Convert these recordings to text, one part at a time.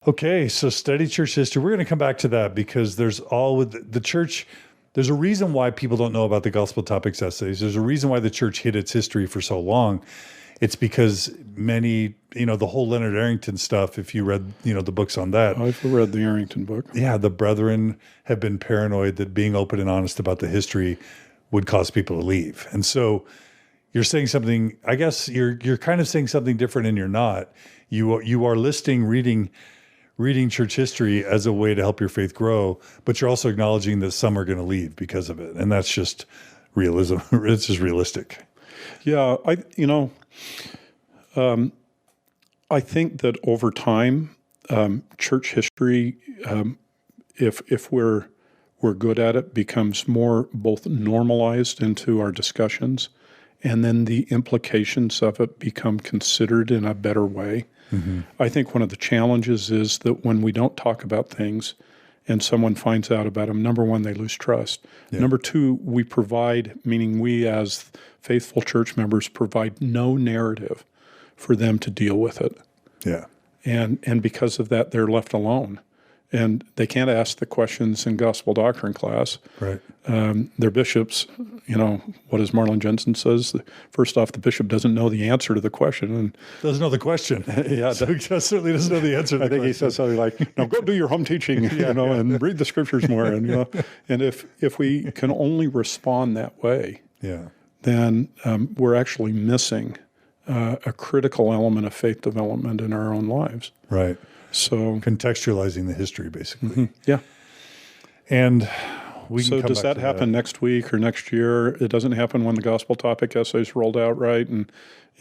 Okay, so study church history. We're going to come back to that because there's all with the church. There's a reason why people don't know about the gospel topics essays. There's a reason why the church hid its history for so long. It's because many, the whole Leonard Arrington stuff, if you read, the books on that. I've read the Arrington book. Yeah, the brethren have been paranoid that being open and honest about the history would cause people to leave. And so you're saying something, I guess you're kind of saying something different and you're not. You are listing reading church history as a way to help your faith grow, but you're also acknowledging that some are going to leave because of it. And that's just realism. It's just realistic. Yeah. I think that over time, church history, if we're good at it, becomes more both normalized into our discussions, and then the implications of it become considered in a better way. Mm-hmm. I think one of the challenges is that when we don't talk about things and someone finds out about them, number one, they lose trust. Yeah. Number two, we provide, meaning we as faithful church members provide no narrative for them to deal with it. Yeah. And because of that, they're left alone. And they can't ask the questions in gospel doctrine class. Right. Their bishops, what as Marlon Jensen says, first off, the bishop doesn't know the answer to the question. And doesn't know the question. Yeah. So he certainly doesn't know the answer to the question. I think he says something like, now go do your home teaching, and read the scriptures more. And, and if we can only respond that way, then we're actually missing a critical element of faith development in our own lives. Right. So contextualizing the history, basically. Mm-hmm. Yeah. And we can so does that happen next week or next year? It doesn't happen when the gospel topic essays rolled out, right?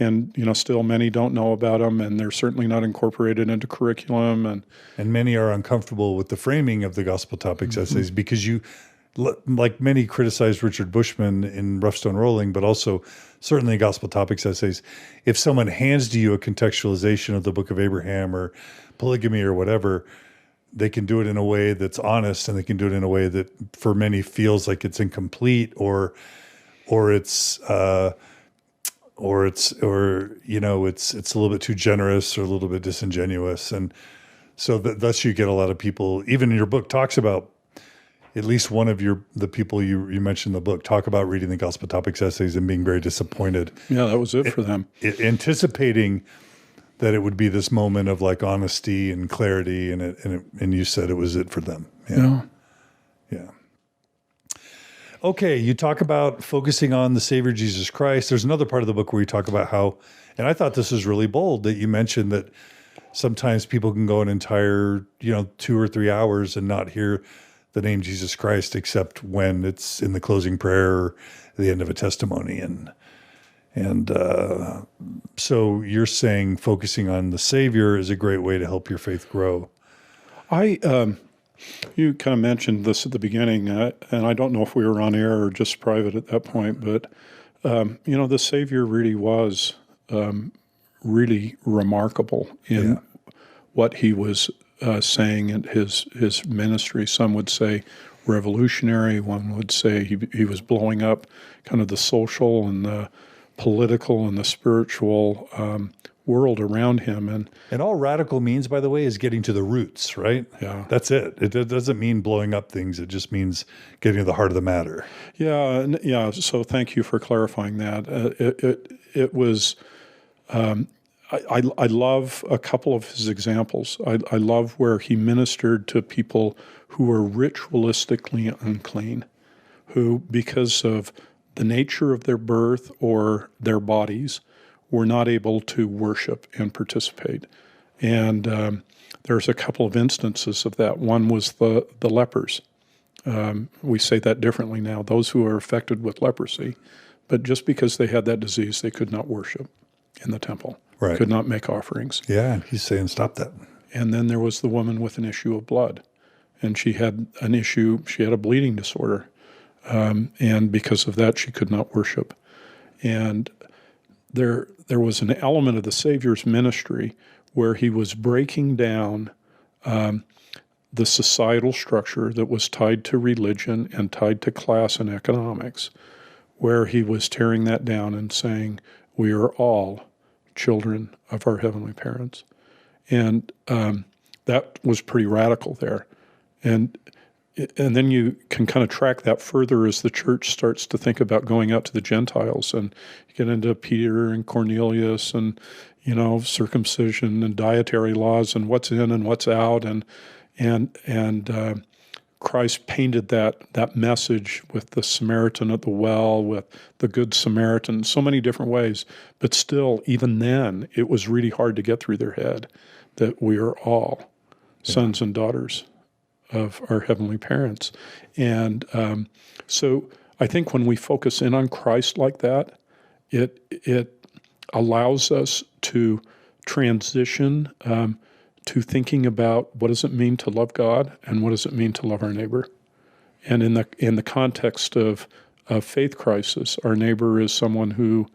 And still many don't know about them, and they're certainly not incorporated into curriculum. And many are uncomfortable with the framing of the gospel topics essays because like many criticized Richard Bushman in Rough Stone Rolling, but also certainly gospel topics essays. If someone hands to you a contextualization of the Book of Abraham or polygamy or whatever, they can do it in a way that's honest, and they can do it in a way that for many feels like it's incomplete or it's a little bit too generous or a little bit disingenuous. And so thus you get a lot of people, even in your book talks about, at least one of the people you mentioned in the book talk about reading the gospel topics essays and being very disappointed. Yeah, that was it for them. Anticipating that it would be this moment of like honesty and clarity, and you said it was it for them. Yeah. Okay, you talk about focusing on the Savior Jesus Christ. There's another part of the book where you talk about how, and I thought this was really bold that you mentioned that sometimes people can go an entire 2 or 3 hours and not hear the name Jesus Christ except when it's in the closing prayer or the end of a testimony. And so you're saying focusing on the Savior is a great way to help your faith grow. You kind of mentioned this at the beginning, and I don't know if we were on air or just private at that point, but the Savior really was really remarkable in what he was saying in his ministry. Some would say revolutionary. One would say he was blowing up kind of the social and the political and the spiritual world around him. And all radical means, by the way, is getting to the roots, right? Yeah. That's it. It doesn't mean blowing up things. It just means getting to the heart of the matter. Yeah. So thank you for clarifying that. It was... I love a couple of his examples. I love where he ministered to people who were ritualistically unclean, who, because of the nature of their birth or their bodies, were not able to worship and participate. And there's a couple of instances of that. One was the lepers. We say that differently now, those who are affected with leprosy. But just because they had that disease, they could not worship in the temple. Right. Could not make offerings. Yeah, and he's saying stop that. And then there was the woman with an issue of blood. And she had a bleeding disorder. And because of that, she could not worship. And there was an element of the Savior's ministry where he was breaking down the societal structure that was tied to religion and tied to class and economics, where he was tearing that down and saying, we are all children of our heavenly parents. And that was pretty radical there. And then you can kind of track that further as the church starts to think about going out to the Gentiles, and you get into Peter and Cornelius and, circumcision and dietary laws and what's in and what's out. And Christ painted that message with the Samaritan at the well, with the Good Samaritan, so many different ways. But still, even then, it was really hard to get through their head that we are all sons and daughters of our heavenly parents. And so I think when we focus in on Christ like that, it allows us to transition to thinking about what does it mean to love God and what does it mean to love our neighbor. And in the context of faith crisis, our neighbor is someone who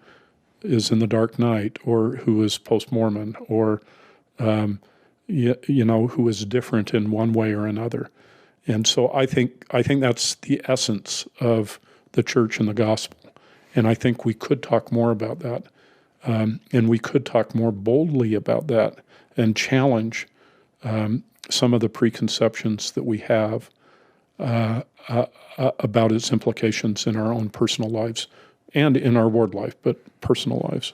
is in the dark night, or who is post-Mormon, or who is different in one way or another. And so I think that's the essence of the church and the gospel. And I think we could talk more about that. And we could talk more boldly about that and challenge some of the preconceptions that we have about its implications in our own personal lives and in our ward life, but personal lives.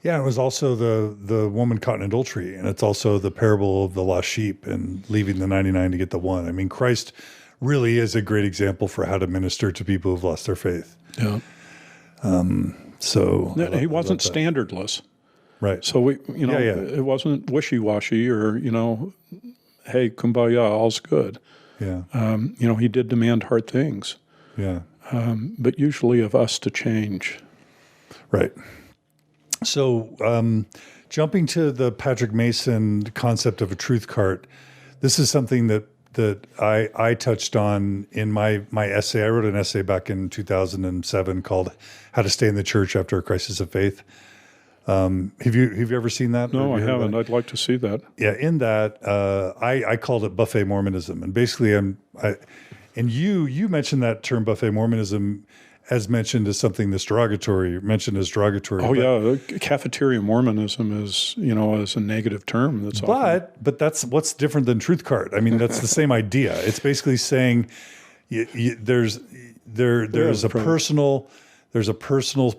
Yeah, it was also the woman caught in adultery, and it's also the parable of the lost sheep and leaving the 99 to get the one. I mean, Christ really is a great example for how to minister to people who've lost their faith. Yeah. He wasn't standardless. Right. So it wasn't wishy-washy or, hey, kumbaya, all's good. Yeah. He did demand hard things. Yeah. But usually of us to change. Right. So jumping to the Patrick Mason concept of a truth cart, this is something that I touched on in my essay. I wrote an essay back in 2007 called "How to Stay in the Church After a Crisis of Faith." Have you ever seen that? No, I haven't. I'd like to see that. Yeah, in that I called it buffet Mormonism, and basically you mentioned that term buffet Mormonism as mentioned as something that's derogatory. Oh yeah, cafeteria Mormonism is as a negative term. But that's what's different than truth cart. I mean, that's the same idea. It's basically saying there's a personal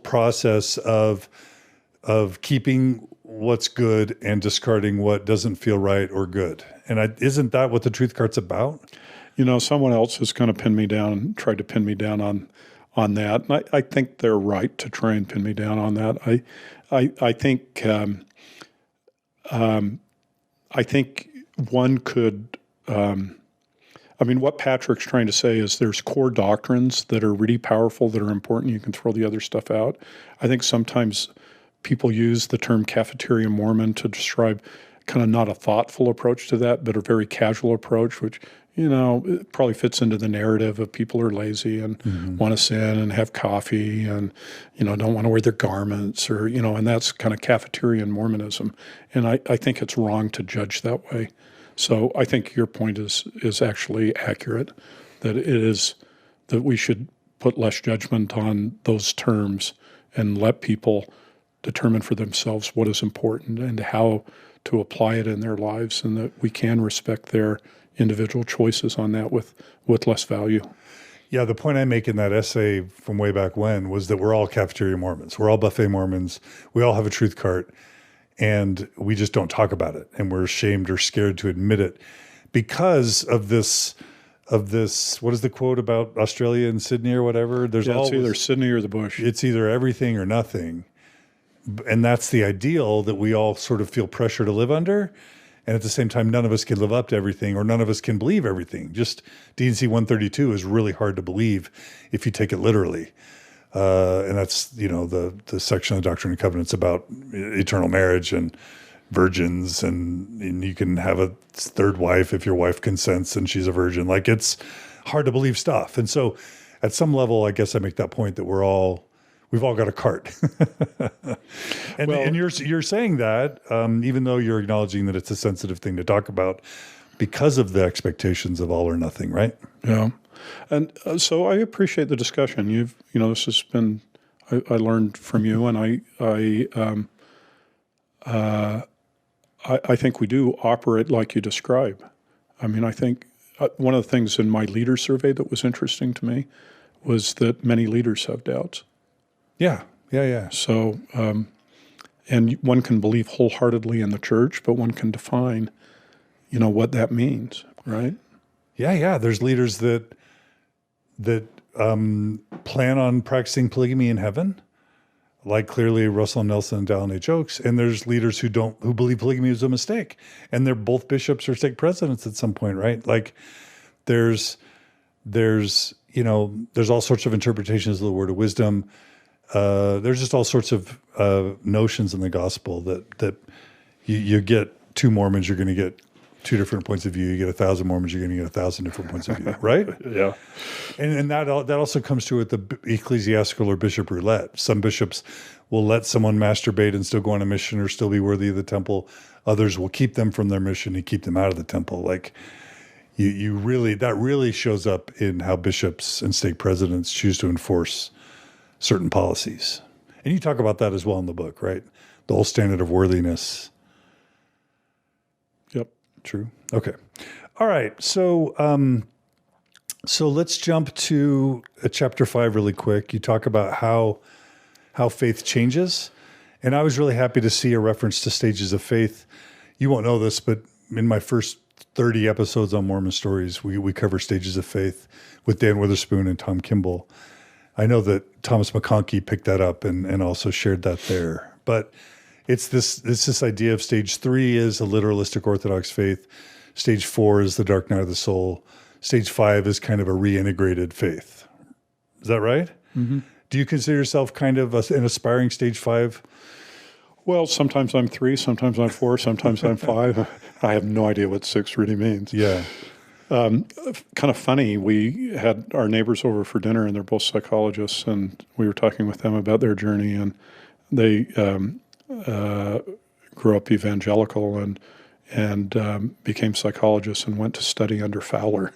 process of keeping what's good and discarding what doesn't feel right or good. And isn't that what the truth cart's about? Someone else has kind of tried to pin me down on that. And I think they're right to try and pin me down on that. I think one could, what Patrick's trying to say is there's core doctrines that are really powerful, that are important. You can throw the other stuff out. I think sometimes people use the term cafeteria Mormon to describe kind of not a thoughtful approach to that, but a very casual approach, which, it probably fits into the narrative of people are lazy and want to sin and have coffee and, don't want to wear their garments or, and that's kind of cafeteria Mormonism. And I think it's wrong to judge that way. So I think your point is actually accurate, that it is that we should put less judgment on those terms and let people determine for themselves what is important and how to apply it in their lives, and that we can respect their individual choices on that with less value. Yeah, the point I make in that essay from way back when was that we're all cafeteria Mormons. We're all buffet Mormons. We all have a truth cart, and we just don't talk about it, and we're ashamed or scared to admit it because of this. What is the quote about Australia and Sydney or whatever? It's either Sydney or the bush. It's either everything or nothing. And that's the ideal that we all sort of feel pressure to live under. And at the same time, none of us can live up to everything, or none of us can believe everything. Just D&C 132 is really hard to believe if you take it literally. And that's, the section of the Doctrine and Covenants about eternal marriage and virgins, and you can have a third wife if your wife consents and she's a virgin. Like, it's hard to believe stuff. And so at some level, I guess I make that point that we've all got a cart. and you're saying that, even though you're acknowledging that it's a sensitive thing to talk about because of the expectations of all or nothing, right? Yeah. And so I appreciate the discussion. This has been, I learned from you, and I think we do operate like you describe. I mean, I think one of the things in my leader survey that was interesting to me was that many leaders have doubts. Yeah. So, and one can believe wholeheartly in the church, but one can define, what that means, right? Yeah. There's leaders that plan on practicing polygamy in heaven, like clearly Russell Nelson and Dallin H. Oaks, and there's leaders who believe polygamy is a mistake, and they're both bishops or stake presidents at some point, right? Like there's all sorts of interpretations of the word of wisdom. There's just all sorts of notions in the gospel that you get 2 Mormons, you're going to get 2 different points of view. You get 1,000 Mormons, you're going to get 1,000 different points of view, right? Yeah. And that also comes true with the ecclesiastical or bishop roulette. Some bishops will let someone masturbate and still go on a mission or still be worthy of the temple. Others will keep them from their mission and keep them out of the temple. Like that really shows up in how bishops and stake presidents choose to enforce certain policies. And you talk about that as well in the book, right? The whole standard of worthiness. Yep. True. Okay. All right. So let's jump to chapter 5 really quick. You talk about how faith changes. And I was really happy to see a reference to stages of faith. You won't know this, but in my first 30 episodes on Mormon stories, we cover stages of faith with Dan Witherspoon and Tom Kimball. I know that Thomas McConkie picked that up and also shared that there. But it's this idea of stage 3 is a literalistic Orthodox faith. Stage 4 is the dark night of the soul. Stage 5 is kind of a reintegrated faith. Is that right? Mm-hmm. Do you consider yourself kind of an aspiring stage 5? Well, sometimes I'm 3, sometimes I'm 4, sometimes I'm 5. I have no idea what 6 really means. Yeah. Kind of funny, we had our neighbors over for dinner, and they're both psychologists, and we were talking with them about their journey, and they grew up evangelical and became psychologists and went to study under Fowler,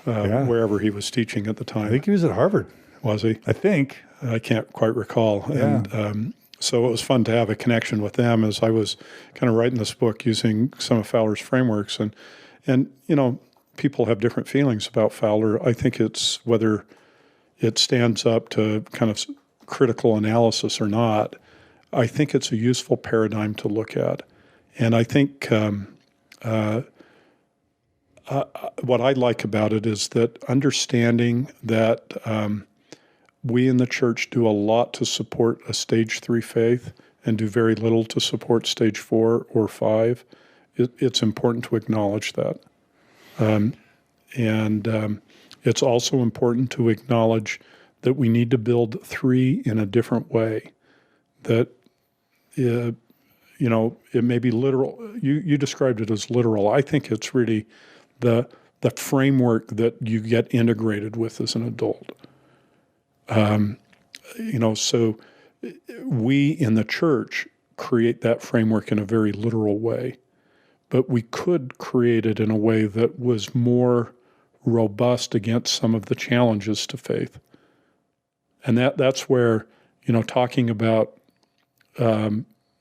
wherever he was teaching at the time. I think he was at Harvard. Was he? I think. I can't quite recall. Yeah. And so it was fun to have a connection with them as I was kind of writing this book using some of Fowler's frameworks. And people have different feelings about Fowler. I think it's whether it stands up to kind of critical analysis or not. I think it's a useful paradigm to look at. And I think what I like about it is that understanding that we in the church do a lot to support a stage 3 faith and do very little to support stage 4 or 5. It's important to acknowledge that. And it's also important to acknowledge that we need to build 3 in a different way. That, it may be literal. You described it as literal. I think it's really the framework that you get integrated with as an adult. So we in the church create that framework in a very literal way, but we could create it in a way that was more robust against some of the challenges to faith. And that's where, talking about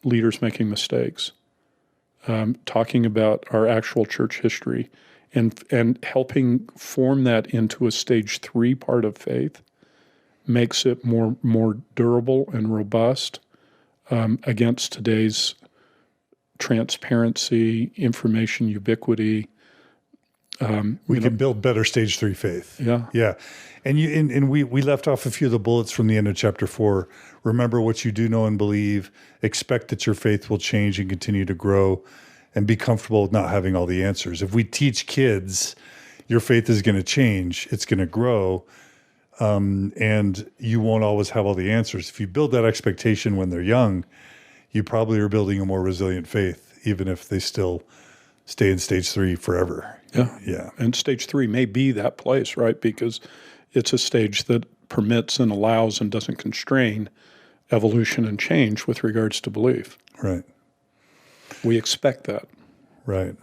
leaders making mistakes, talking about our actual church history, and helping form that into a stage 3 part of faith makes it more durable and robust against today's transparency, information ubiquity. We can build better stage 3 faith. Yeah. And we left off a few of the bullets from the end of chapter 4. Remember what you do know and believe. Expect that your faith will change and continue to grow, and be comfortable with not having all the answers. If we teach kids your faith is going to change, it's going to grow, and you won't always have all the answers. If you build that expectation when they're young, you probably are building a more resilient faith, even if they still stay in stage 3 forever. Yeah. And stage 3 may be that place, right? Because it's a stage that permits and allows and doesn't constrain evolution and change with regards to belief. Right. We expect that. Right.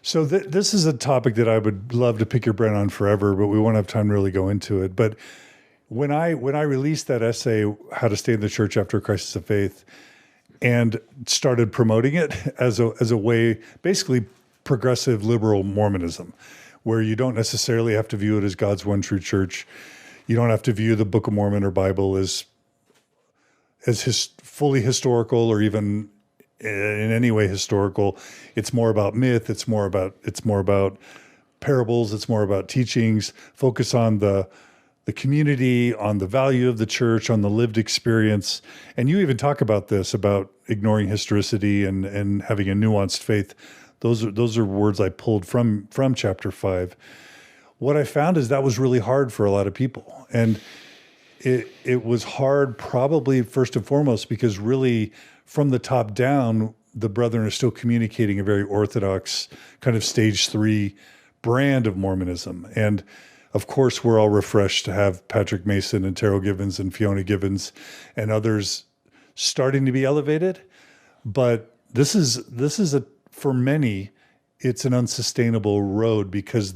So this is a topic that I would love to pick your brain on forever, but we won't have time to really go into it. But when I released that essay, How to Stay in the Church After a Crisis of Faith, and started promoting it as a way, basically progressive liberal Mormonism, where you don't necessarily have to view it as God's one true church. You don't have to view the Book of Mormon or Bible as fully historical or even in any way historical. It's more about myth. It's more about parables. It's more about teachings. Focus on the community, on the value of the church, on the lived experience. And you even talk about this, about ignoring historicity and having a nuanced faith. Those are words I pulled from chapter 5. What I found is that was really hard for a lot of people. And it was hard probably first and foremost because really from the top down, the brethren are still communicating a very Orthodox kind of stage 3 brand of Mormonism. And of course, we're all refreshed to have Patrick Mason and Terrell Givens and Fiona Givens and others starting to be elevated. But this is for many, it's an unsustainable road because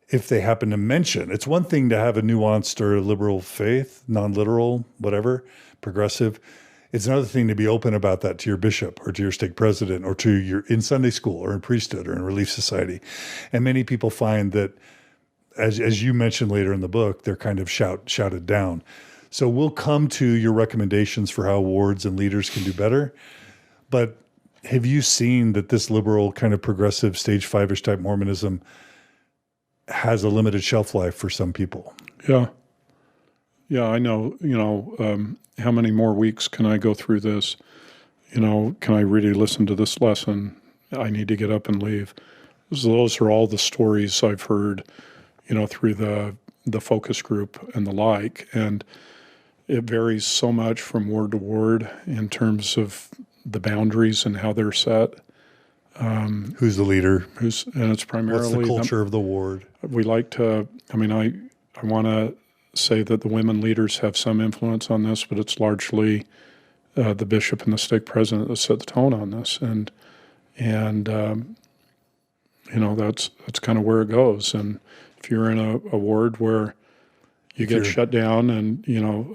if they happen to mention, it's one thing to have a nuanced or liberal faith, non-literal, whatever, progressive. It's another thing to be open about that to your bishop or to your stake president or to your in Sunday school or in priesthood or in Relief Society. And many people find that, as you mentioned later in the book, they're kind of shouted down. So we'll come to your recommendations for how wards and leaders can do better. But have you seen that this liberal kind of progressive stage 5-ish type Mormonism has a limited shelf life for some people? Yeah. Yeah, I know, how many more weeks can I go through this? Can I really listen to this lesson? I need to get up and leave. So those are all the stories I've heard, through the focus group and the like. And it varies so much from ward to ward in terms of the boundaries and how they're set. Who's the leader? And it's primarily what's the culture of the ward? We like to, I want to say that the women leaders have some influence on this, but it's largely the bishop and the stake president that set the tone on this. And that's kind of where it goes. And if you're in a ward where you get shut down, and,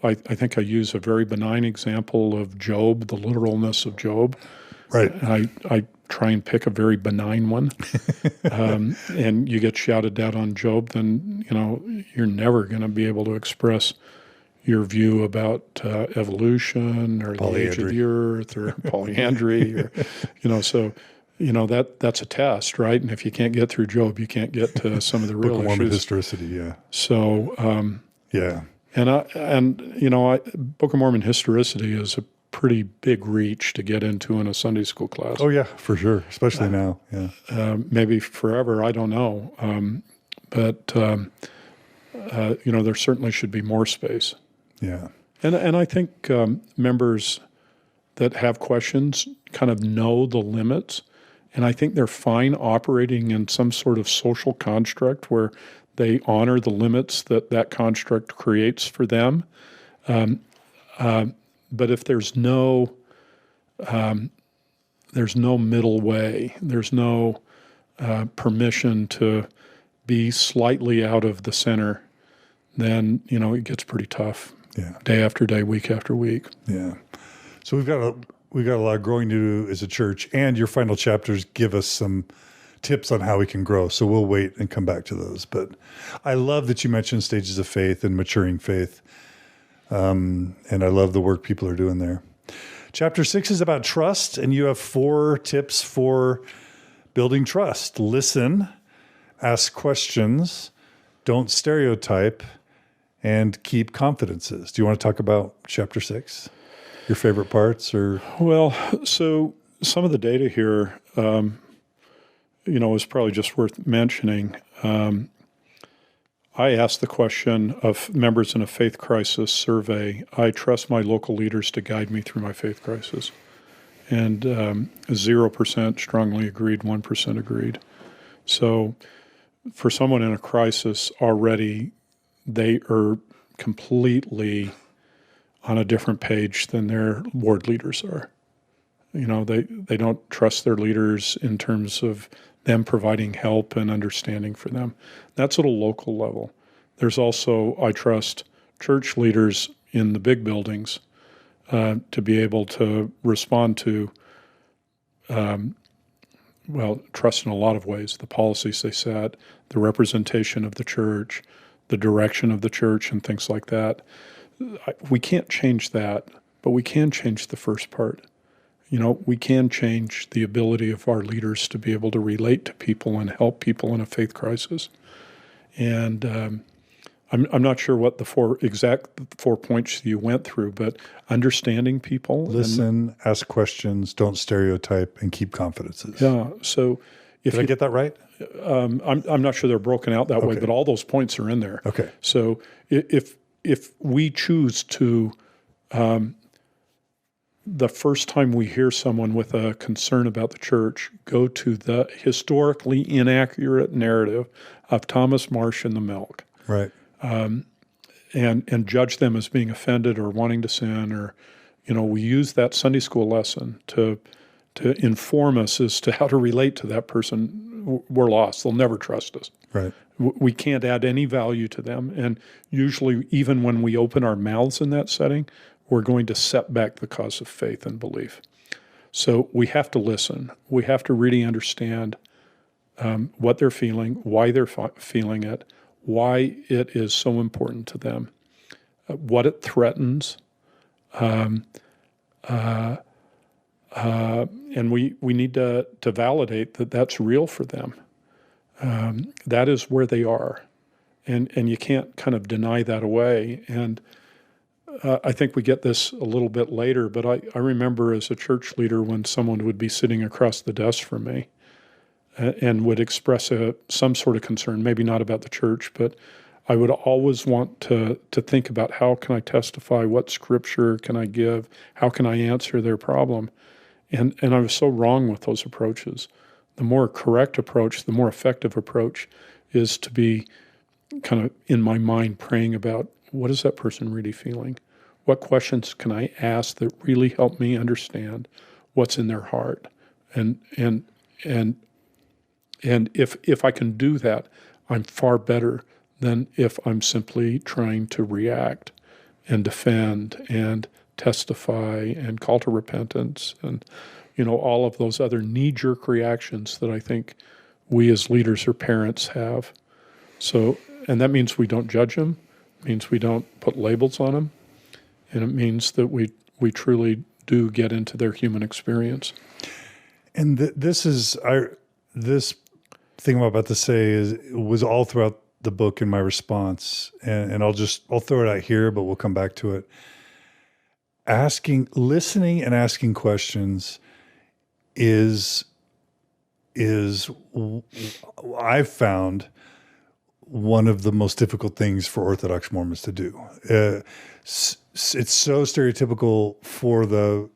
I think I use a very benign example of Job, the literalness of Job. Right. And I try and pick a very benign one, and you get shouted down on Job, then, you're never going to be able to express your view about evolution or the age of the earth or polyandry, or, so, that's a test, right? And if you can't get through Job, you can't get to some of the real Book of Mormon issues. historicity, yeah. So, yeah. Book of Mormon historicity is a pretty big reach to get into in a Sunday school class. Oh yeah, for sure, especially now. Yeah, maybe forever. I don't know, but there certainly should be more space. Yeah, and I think members that have questions kind of know the limits, and I think they're fine operating in some sort of social construct where they honor the limits that construct creates for them. But if there's no middle way, there's no permission to be slightly out of the center, then it gets pretty tough. Yeah. Day after day, week after week. Yeah. So we've got a lot of growing to do as a church, and your final chapters give us some tips on how we can grow. So we'll wait and come back to those. But I love that you mentioned stages of faith and maturing faith. And I love the work people are doing there. Chapter 6 is about trust, and you have 4 tips for building trust. Listen, ask questions, don't stereotype, and keep confidences. Do you want to talk about chapter 6? Your favorite parts? Or Well, so some of the data here, is probably just worth mentioning. I asked the question of members in a faith crisis survey, I trust my local leaders to guide me through my faith crisis. And 0% strongly agreed, 1% agreed. So for someone in a crisis already, they are completely on a different page than their ward leaders are. They don't trust their leaders in terms of them providing help and understanding for them. That's at a local level. There's also, I trust church leaders in the big buildings to be able to respond to, trust in a lot of ways, the policies they set, the representation of the church, the direction of the church, and things like that. We can't change that, but we can change the first part. We can change the ability of our leaders to be able to relate to people and help people in a faith crisis. And I'm not sure what the exact four points you went through, but understanding people. Listen, ask questions, don't stereotype, and keep confidences. Yeah. So Did I get that right? I'm not sure they're broken out that way, but all those points are in there. Okay. So if we choose to, the first time we hear someone with a concern about the church, go to the historically inaccurate narrative of Thomas Marsh and the milk. Right. And judge them as being offended or wanting to sin, or, we use that Sunday school lesson to inform us as to how to relate to that person. We're lost. They'll never trust us. Right. We can't add any value to them. And usually, even when we open our mouths in that setting, we're going to set back the cause of faith and belief. So we have to listen. We have to really understand what they're feeling, why they're feeling it, why it is so important to them, what it threatens, and we need to validate that that's real for them. That is where they are, and you can't kind of deny that away. And I think we get this a little bit later, but I remember as a church leader when someone would be sitting across the desk from me and would express some sort of concern, maybe not about the church, but I would always want to think about how can I testify, what scripture can I give, how can I answer their problem. And I was so wrong with those approaches. The more correct approach, the more effective approach is to be kind of in my mind praying about what is that person really feeling? What questions can I ask that really help me understand what's in their heart? And if I can do that, I'm far better than if I'm simply trying to react and defend and testify and call to repentance and all of those other knee-jerk reactions that I think we as leaders or parents have. So, and that means we don't judge them. It means we don't put labels on them. And it means that we truly do get into their human experience. And this thing I'm about to say was all throughout the book in my response. And I'll throw it out here, but we'll come back to it. Listening and asking questions is I've found one of the most difficult things for Orthodox Mormons to do. It's so stereotypical for the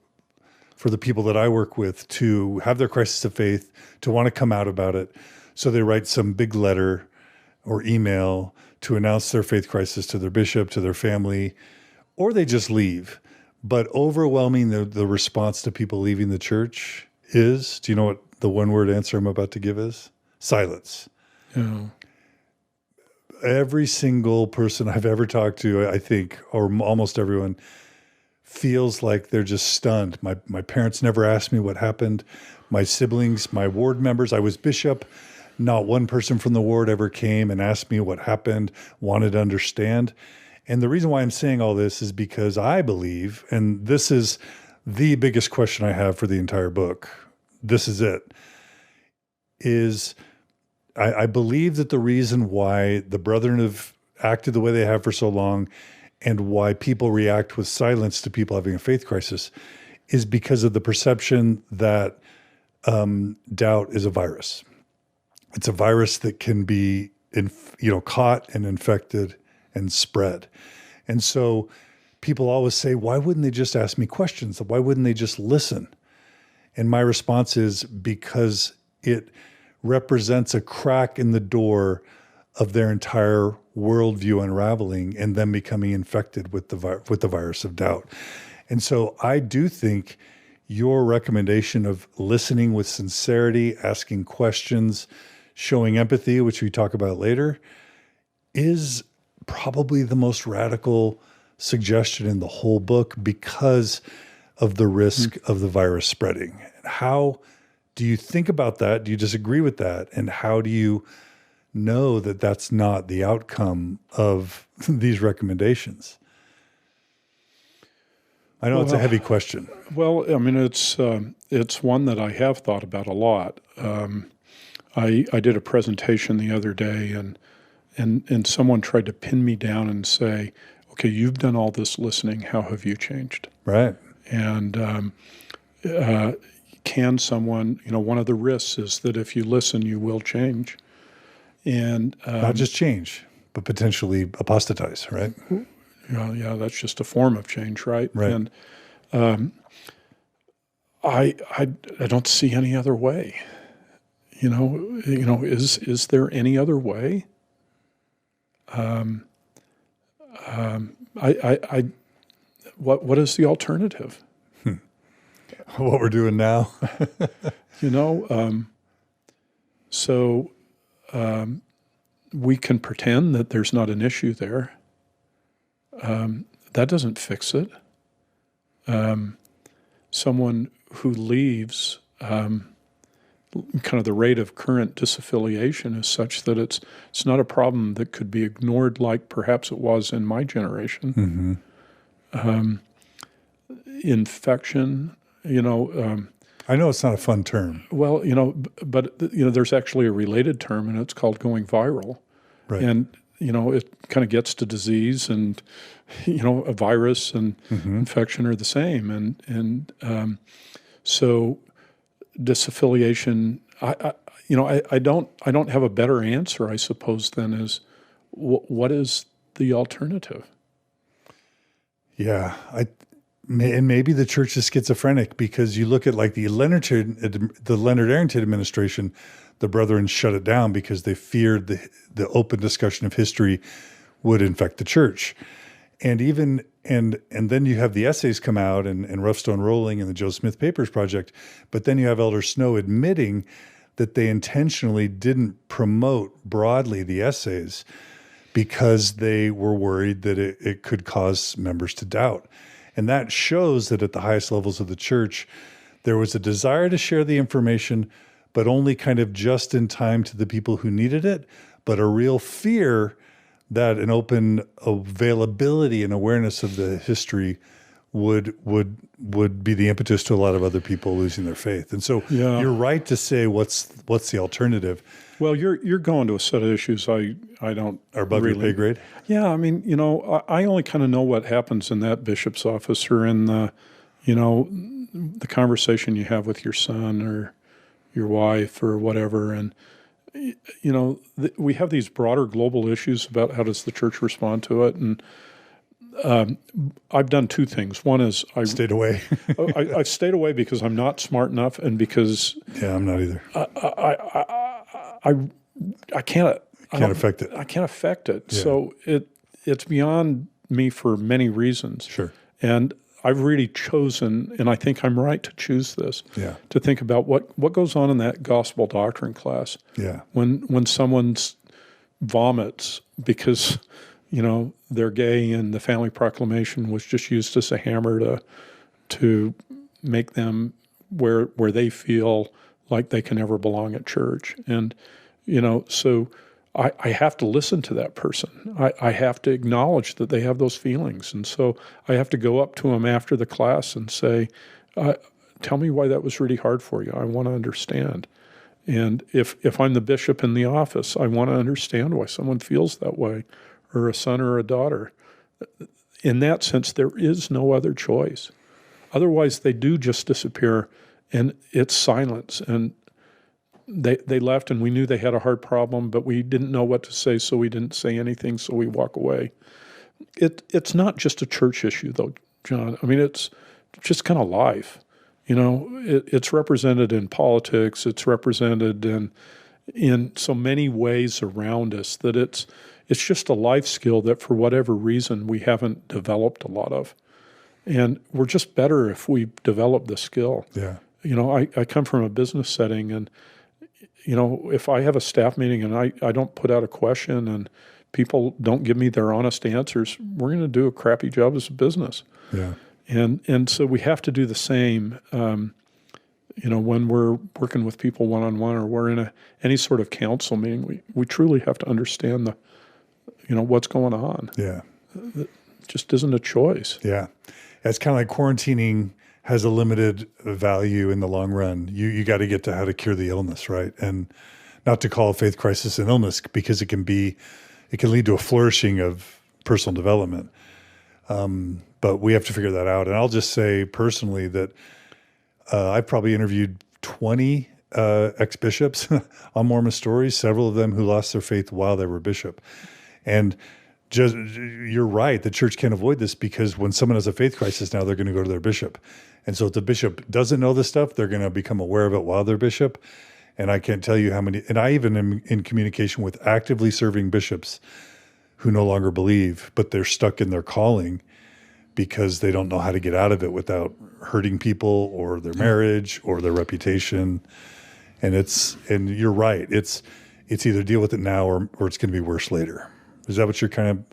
people that I work with to have their crisis of faith, to want to come out about it. So they write some big letter or email to announce their faith crisis to their bishop, to their family, or they just leave. But overwhelming the response to people leaving the church is, do you know what the one-word answer I'm about to give is? Silence. Yeah. Every single person I've ever talked to, I think, or almost everyone, feels like they're just stunned. My parents never asked me what happened. My siblings, my ward members, I was bishop. Not one person from the ward ever came and asked me what happened, wanted to understand. And the reason why I'm saying all this is because I believe, and this is the biggest question I have for the entire book, this is it, is I believe that the reason why the Brethren have acted the way they have for so long and why people react with silence to people having a faith crisis is because of the perception that doubt is a virus. It's a virus that can be caught and infected and spread. And so people always say, why wouldn't they just ask me questions? Why wouldn't they just listen? And my response is because it represents a crack in the door of their entire worldview unraveling and them becoming infected with the virus of doubt. And so I do think your recommendation of listening with sincerity, asking questions, showing empathy, which we talk about later, is probably the most radical suggestion in the whole book because of the risk of the virus spreading. How do you think about that? Do you disagree with that? And how do you know that that's not the outcome of these recommendations? I know it's a heavy question. Well, I mean, it's one that I have thought about a lot. I did a presentation the other day, and someone tried to pin me down and say, "Okay, you've done all this listening. How have you changed?" Right. And can someone, one of the risks is that if you listen, you will change. And not just change, but potentially apostatize, right? Yeah, that's just a form of change, right? Right. And I don't see any other way. Is there any other way? What is the alternative? What we're doing now. So we can pretend that there's not an issue there. That doesn't fix it. Someone who leaves, kind of the rate of current disaffiliation is such that it's not a problem that could be ignored like perhaps it was in my generation. Mm-hmm. Infection, I know it's not a fun term. well, but there's actually a related term, and it's called going viral. Right. And it kind of gets to disease, and a virus and infection are the same, and so disaffiliation. I don't have a better answer, I suppose, than is what is the alternative? Yeah, and maybe the church is schizophrenic, because you look at like the Leonard Arrington administration, the Brethren shut it down because they feared the open discussion of history would infect the church. And then you have the essays come out and Rough Stone Rolling and the Joe Smith Papers Project, but then you have Elder Snow admitting that they intentionally didn't promote broadly the essays because they were worried that it could cause members to doubt. And that shows that at the highest levels of the church, there was a desire to share the information, but only kind of just in time to the people who needed it, but a real fear that an open availability and awareness of the history would be the impetus to a lot of other people losing their faith. And so you're right to say what's the alternative. Well, you're going to a set of issues I don't Are above your pay grade? Yeah, I mean, I only kind of know what happens in that bishop's office, or in the conversation you have with your son or your wife or whatever. And we have these broader global issues about how does the church respond to it. And I've done two things. One is Stayed away. I've stayed away because I'm not smart enough, and because I'm not either. I can't affect it. I can't affect it. Yeah. So it's beyond me for many reasons. Sure. And I've really chosen, and I think I'm right to choose this, to think about what goes on in that gospel doctrine class. Yeah. When someone vomits because they're gay and the family proclamation was just used as a hammer to make them where they feel like they can never belong at church. And, so I have to listen to that person. I have to acknowledge that they have those feelings. And so I have to go up to them after the class and say, tell me why that was really hard for you. I want to understand. And if I'm the bishop in the office, I want to understand why someone feels that way, or a son or a daughter. In that sense, there is no other choice. Otherwise, they do just disappear, and it's silence. And they left, and we knew they had a hard problem, but we didn't know what to say, so we didn't say anything, so we walk away. It's not just a church issue, though, John. I mean, it's just kind of life. It's represented in politics. It's represented in so many ways around us that it's just a life skill that for whatever reason we haven't developed a lot of. And we're just better if we develop the skill. Yeah. I come from a business setting, and, if I have a staff meeting and I don't put out a question and people don't give me their honest answers, we're going to do a crappy job as a business. Yeah. And so we have to do the same, when we're working with people one-on-one or we're in any sort of council meeting. We truly have to understand what's going on. Yeah. It just isn't a choice. Yeah. It's kind of like quarantining has a limited value in the long run. You got to get to how to cure the illness, right? And not to call a faith crisis an illness, because it can lead to a flourishing of personal development. But we have to figure that out. And I'll just say personally that I've probably interviewed 20 ex-bishops on Mormon stories, several of them who lost their faith while they were bishop. And you're right, the church can't avoid this, because when someone has a faith crisis now, they're going to go to their bishop. And so if the bishop doesn't know this stuff, they're going to become aware of it while they're bishop. And I can't tell you how many, and I even am in communication with actively serving bishops who no longer believe, but they're stuck in their calling because they don't know how to get out of it without hurting people or their marriage or their reputation. And you're right. It's either deal with it now or it's going to be worse later. Is that what you're kind of?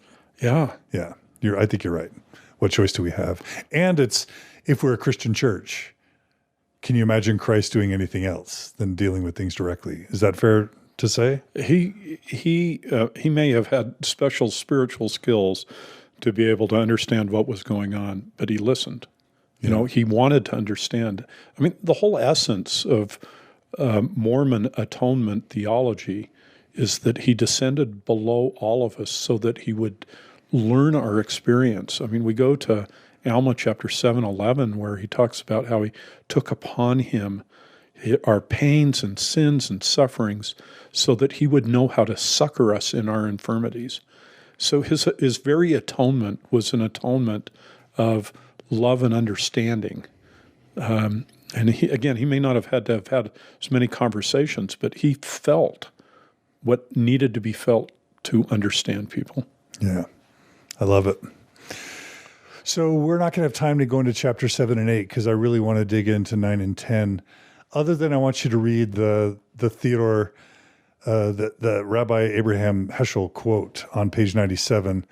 Yeah. Yeah. I think you're right. What choice do we have? And if we're a Christian church, can you imagine Christ doing anything else than dealing with things directly? Is that fair to say? He may have had special spiritual skills to be able to understand what was going on, but he listened. He wanted to understand. I mean, the whole essence of Mormon atonement theology is that he descended below all of us so that he would learn our experience. I mean, we go to Alma chapter 7:11, where he talks about how he took upon him our pains and sins and sufferings so that he would know how to succor us in our infirmities. So his very atonement was an atonement of love and understanding. And he may not have had to have had as many conversations, but he felt what needed to be felt to understand people. Yeah, I love it. So we're not going to have time to go into chapter 7 and 8 because I really want to dig into 9 and 10. Other than I want you to read the Theodore, the Rabbi Abraham Heschel quote on page 97.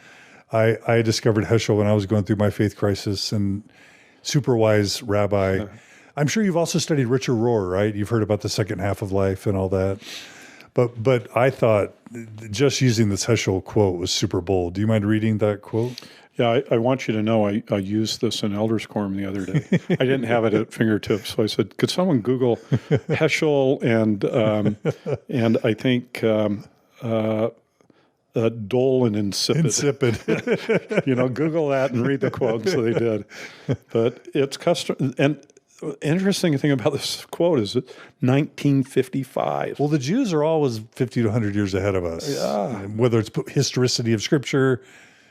I discovered Heschel when I was going through my faith crisis, and super wise rabbi. I'm sure you've also studied Richard Rohr, right? You've heard about the second half of life and all that. But I thought just using this Heschel quote was super bold. Do you mind reading that quote? Yeah, I want you to know I used this in Elders Quorum the other day. I didn't have it at fingertips, so I said, could someone Google Heschel and I think dull and insipid. Google that and read the quote. So they did. But it's custom. And interesting thing about this quote is 1955. Well, the Jews are always 50 to 100 years ahead of us. Yeah. Whether it's historicity of Scripture,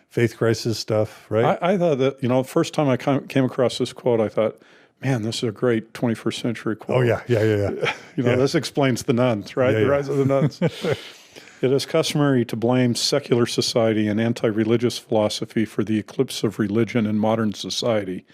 faith crisis stuff, right? I thought that, the first time I came across this quote, I thought, man, this is a great 21st century quote. Oh, yeah. This explains the nuns, right? The rise of the nuns. It is customary to blame secular society and anti-religious philosophy for the eclipse of religion in modern society.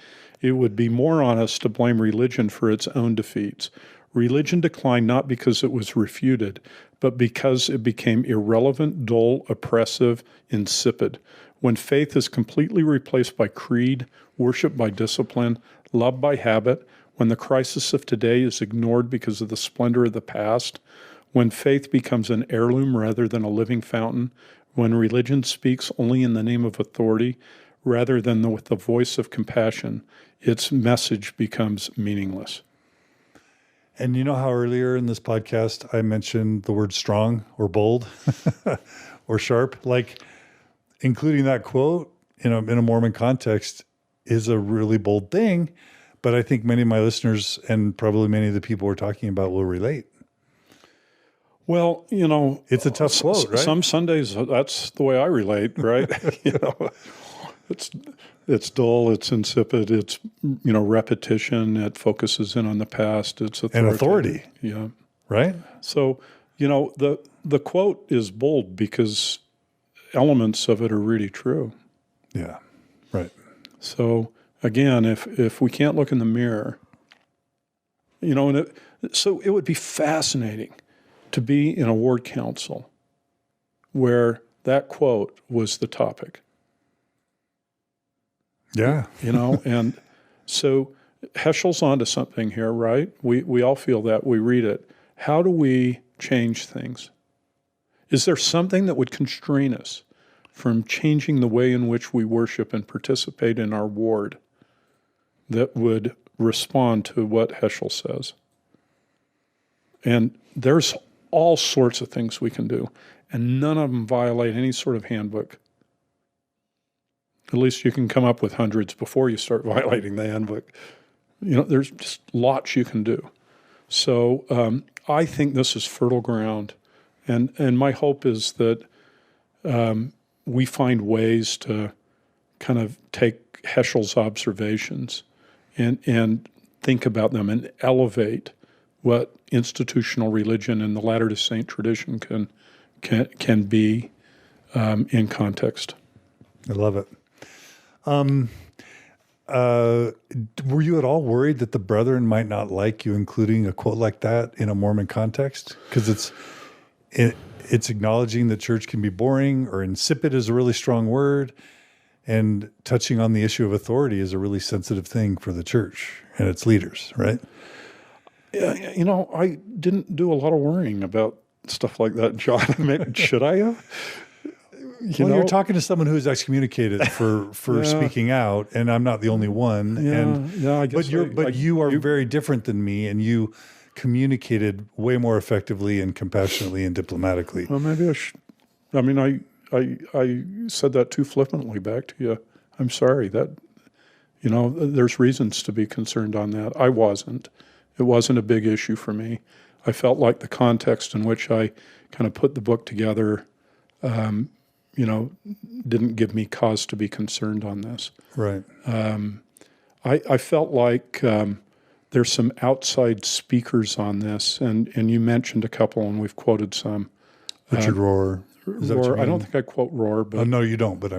It would be more honest to blame religion for its own defeats. Religion declined not because it was refuted, but because it became irrelevant, dull, oppressive, insipid. When faith is completely replaced by creed, worship by discipline, love by habit, when the crisis of today is ignored because of the splendor of the past, when faith becomes an heirloom rather than a living fountain, when religion speaks only in the name of authority rather than with the voice of compassion, its message becomes meaningless. And you know how earlier in this podcast I mentioned the word strong or bold or sharp? Like, including that quote in a Mormon context is a really bold thing, but I think many of my listeners and probably many of the people we're talking about will relate. Well, it's a tough quote, right? Some Sundays, that's the way I relate, right? It's dull, it's insipid, it's, repetition, it focuses in on the past, it's authority. Yeah. Right? So, the quote is bold because elements of it are really true. Yeah, right. So, again, if we can't look in the mirror, so it would be fascinating to be in a ward council where that quote was the topic. Yeah. And so Heschel's onto something here, right? We all feel that. We read it. How do we change things? Is there something that would constrain us from changing the way in which we worship and participate in our ward that would respond to what Heschel says? And there's all sorts of things we can do, and none of them violate any sort of handbook. At least you can come up with hundreds before you start violating the handbook. There's just lots you can do. So I think this is fertile ground, and my hope is that we find ways to kind of take Heschel's observations and think about them and elevate what institutional religion and the Latter-day Saint tradition can be in context. I love it. Were you at all worried that the brethren might not like you including a quote like that in a Mormon context? Because it's acknowledging that church can be boring, or insipid is a really strong word, and touching on the issue of authority is a really sensitive thing for the church and its leaders, right? Yeah, I didn't do a lot of worrying about stuff like that, John. Should I have? You're talking to someone who's excommunicated for speaking out, and I'm not the only one. I guess. But you are very different than me, and you communicated way more effectively and compassionately and diplomatically. Well, maybe I should. I mean, I said that too flippantly back to you. I'm sorry. That there's reasons to be concerned on that. I wasn't. It wasn't a big issue for me. I felt like the context in which I kind of put the book together, didn't give me cause to be concerned on this. Right. I felt like there's some outside speakers on this, and you mentioned a couple, and we've quoted some. Richard Rohr. Is that what you Rohr. I mean? don't think I quote Rohr, but no, you don't. But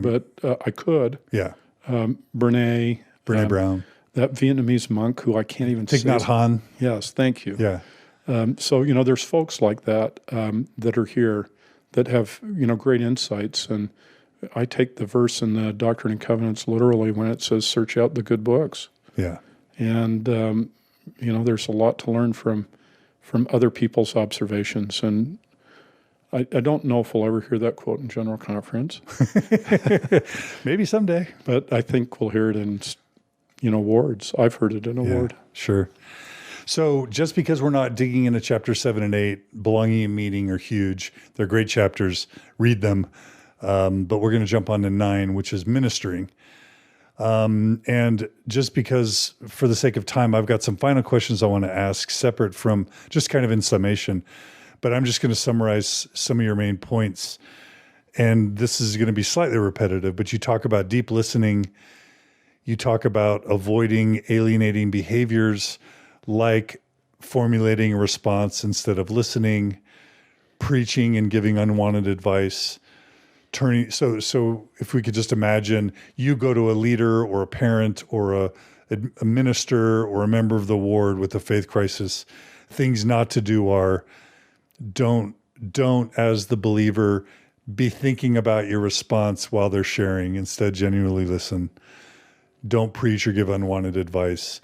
I could. Yeah. Brene Brown. That Vietnamese monk who I can't even say. Thich Nhat Hanh. Yes, thank you. Yeah. So there's folks like that that are here that have great insights, and I take the verse in the Doctrine and Covenants literally when it says, "Search out the good books." Yeah. And there's a lot to learn from other people's observations, and I don't know if we'll ever hear that quote in General Conference. Maybe someday, but I think we'll hear it in wards. I've heard it in a ward. Sure. So just because we're not digging into chapter 7 and 8, belonging and meaning are huge. They're great chapters. Read them. But we're going to jump on to 9, which is ministering. And just because, for the sake of time, I've got some final questions I want to ask separate from just kind of in summation. But I'm just going to summarize some of your main points. And this is going to be slightly repetitive, but you talk about deep listening. You talk about avoiding alienating behaviors, like formulating a response instead of listening, preaching and giving unwanted advice, so if we could just imagine you go to a leader or a parent or a minister or a member of the ward with a faith crisis, things not to do are don't as the believer be thinking about your response while they're sharing. Instead, genuinely listen. Don't preach or give unwanted advice.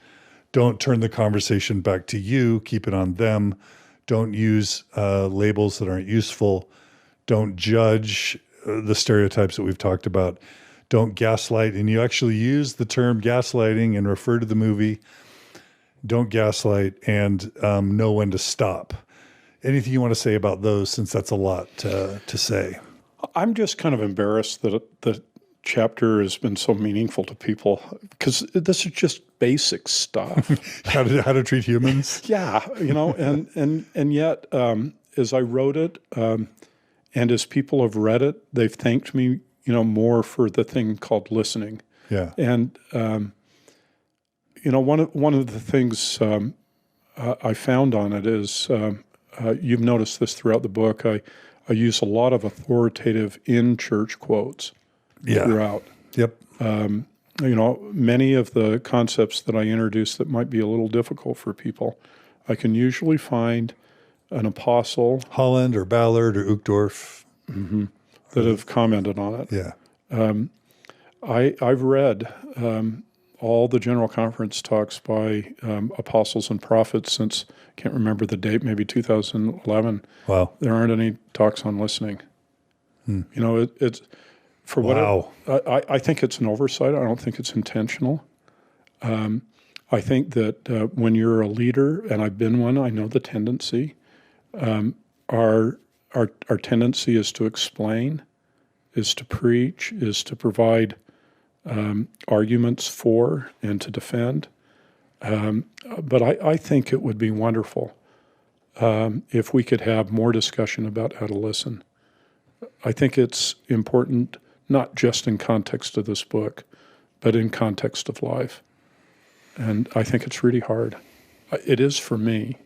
Don't turn the conversation back to you. Keep it on them. Don't use labels that aren't useful. Don't judge the stereotypes that we've talked about. Don't gaslight. And you actually use the term gaslighting and refer to the movie. Don't gaslight, and know when to stop. Anything you want to say about those, since that's a lot to say? I'm just kind of embarrassed that the chapter has been so meaningful to people, because this is just basic stuff. how to treat humans. Yeah, and yet as I wrote it, and as people have read it, they've thanked me, more for the thing called listening. Yeah, and one of the things I found on it is you've noticed this throughout the book. I use a lot of authoritative in church quotes. Yeah. Throughout. Yep. Many of the concepts that I introduce that might be a little difficult for people, I can usually find an apostle. Holland or Ballard or Uchtdorf. Mm-hmm. that have commented on it. Yeah. I've read all the General Conference talks by apostles and prophets since, can't remember the date, maybe 2011. Wow. There aren't any talks on listening. You know, it's for what I think it's an oversight. I don't think it's intentional. I think that when you're a leader, and I've been one, I know the tendency. Our tendency is to explain, is to preach, is to provide arguments for and to defend. But I think it would be wonderful if we could have more discussion about how to listen. I think it's important, not just in context of this book, but in context of life. And I think it's really hard. It is for me.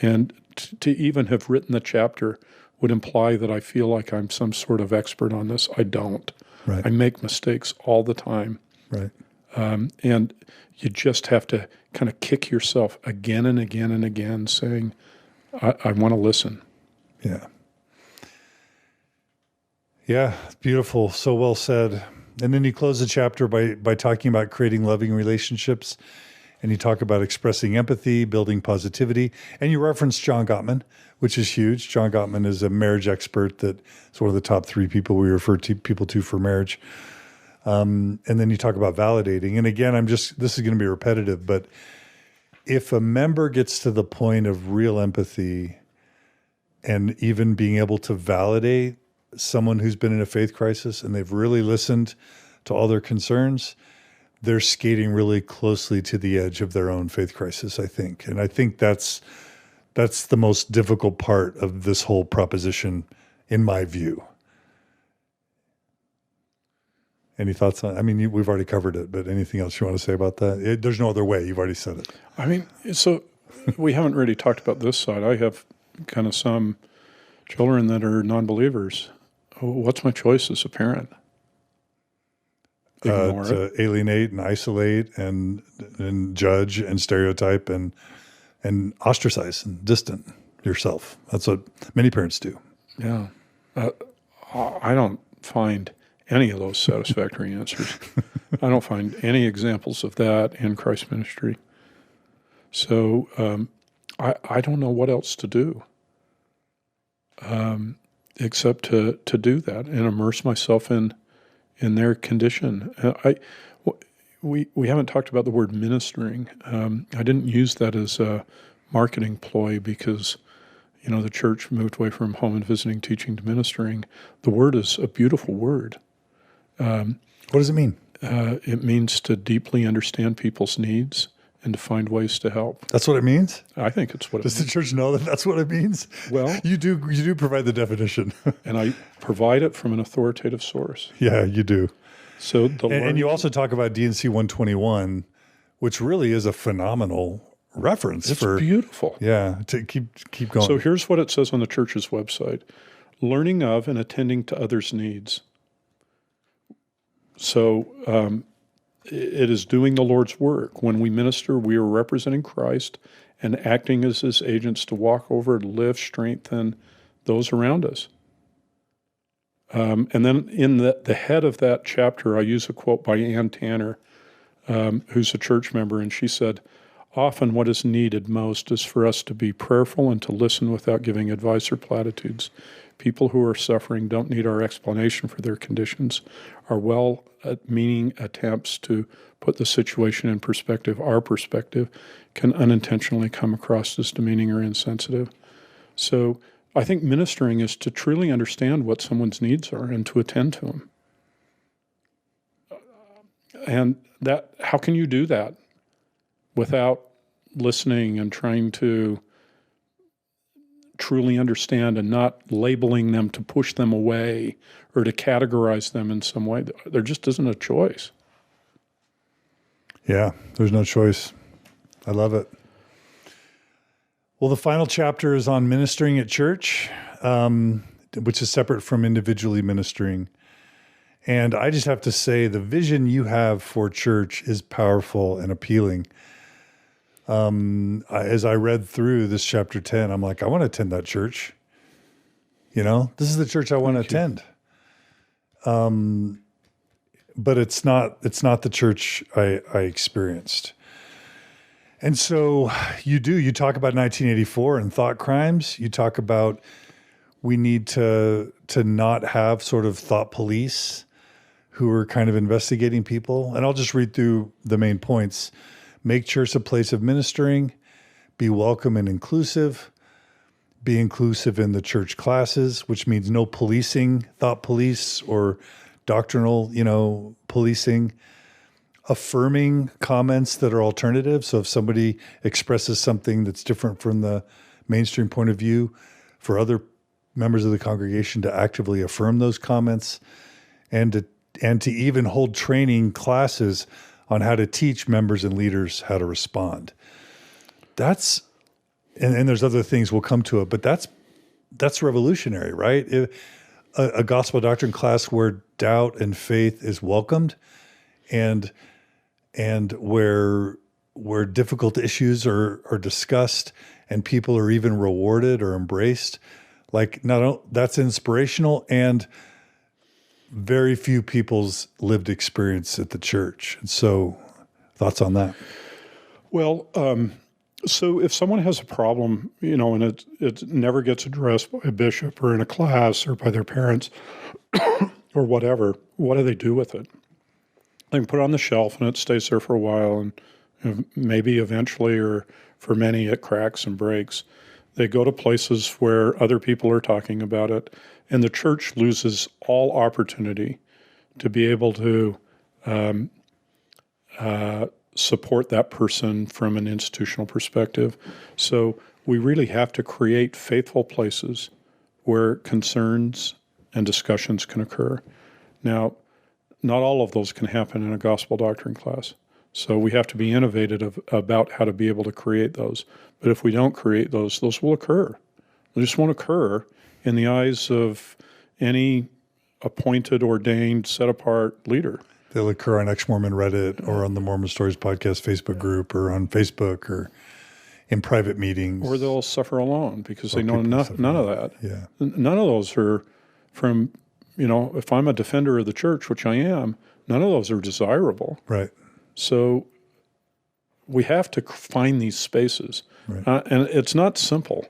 And to even have written the chapter would imply that I feel like I'm some sort of expert on this. I don't. Right. I make mistakes all the time. Right. And you just have to kind of kick yourself again and again and again, saying, I want to listen. Yeah. Yeah, beautiful. So well said. And then you close the chapter by talking about creating loving relationships. And you talk about expressing empathy, building positivity. And you reference John Gottman, which is huge. John Gottman is a marriage expert that is one of the top 3 people we refer to people to for marriage. And then you talk about validating. And again, this is going to be repetitive, but if a member gets to the point of real empathy and even being able to validate someone who's been in a faith crisis and they've really listened to all their concerns, they're skating really closely to the edge of their own faith crisis, I think. And I think that's the most difficult part of this whole proposition, in my view. Any thoughts on? I mean, we've already covered it, but anything else you want to say about that? There's no other way. You've already said it. I mean, so we haven't really talked about this side. I have kind of some children that are non-believers. What's my choice as a parent? To alienate and isolate and judge and stereotype and ostracize and distant yourself. That's what many parents do. Yeah. I don't find any of those satisfactory answers. I don't find any examples of that in Christ's ministry. So I don't know what else to do except to do that and immerse myself in their condition. We haven't talked about the word ministering. I didn't use that as a marketing ploy because, you know, the church moved away from home and visiting, teaching to ministering. The word is a beautiful word. What does it mean? It means to deeply understand people's needs and to find ways to help. That's what it means? I think it's what it means. Does the church know that that's what it means? Well, you do provide the definition. And I provide it from an authoritative source. Yeah, you do. So and you also talk about D&C 121, which really is a phenomenal reference. It's beautiful. Yeah, to keep going. So here's what it says on the church's website. Learning of and attending to others' needs. So it is doing the Lord's work. When we minister, we are representing Christ and acting as his agents to walk over, lift, strengthen those around us. And then in the head of that chapter, I use a quote by Ann Tanner, who's a church member, and she said, often what is needed most is for us to be prayerful and to listen without giving advice or platitudes. People who are suffering don't need our explanation for their conditions. Our well-meaning attempts to put the situation in perspective, our perspective, can unintentionally come across as demeaning or insensitive. So I think ministering is to truly understand what someone's needs are and to attend to them. And that, how can you do that without listening and trying to truly understand and not labeling them to push them away or to categorize them in some way? There just isn't a choice. Yeah, there's no choice. I love it. Well, the final chapter is on ministering at church, which is separate from individually ministering. And I just have to say, the vision you have for church is powerful and appealing. As I read through this chapter 10, I'm like, I want to attend that church. You know, this is the church I want to attend. But it's not the church I experienced. And so you talk about 1984 and thought crimes. You talk about we need to not have sort of thought police who are kind of investigating people. And I'll just read through the main points. Make church a place of ministering, be welcome and inclusive, be inclusive in the church classes, which means no policing, thought police or doctrinal, policing, affirming comments that are alternative. So if somebody expresses something that's different from the mainstream point of view, for other members of the congregation to actively affirm those comments, and to even hold training classes on how to teach members and leaders how to respond. That's, and there's other things, we'll come to it, but that's revolutionary, right? A gospel doctrine class where doubt and faith is welcomed, and where difficult issues are discussed and people are even rewarded or embraced. That's inspirational, and very few people's lived experience at the church. And so, thoughts on that? Well, so if someone has a problem, and it never gets addressed by a bishop or in a class or by their parents or whatever, what do they do with it? They can put it on the shelf and it stays there for a while, and maybe eventually, or for many, it cracks and breaks. They go to places where other people are talking about it, and the church loses all opportunity to be able to support that person from an institutional perspective. So we really have to create faithful places where concerns and discussions can occur. Now, not all of those can happen in a gospel doctrine class. So we have to be innovative about how to be able to create those. But if we don't create those will occur. They just won't occur in the eyes of any appointed, ordained, set-apart leader. They'll occur on Ex-Mormon Reddit or on the Mormon Stories podcast Facebook group or on Facebook or in private meetings. Or they'll suffer alone because they know none of that. Yeah. None of those are from, if I'm a defender of the church, which I am, none of those are desirable. Right. So we have to find these spaces. Right. And it's not simple.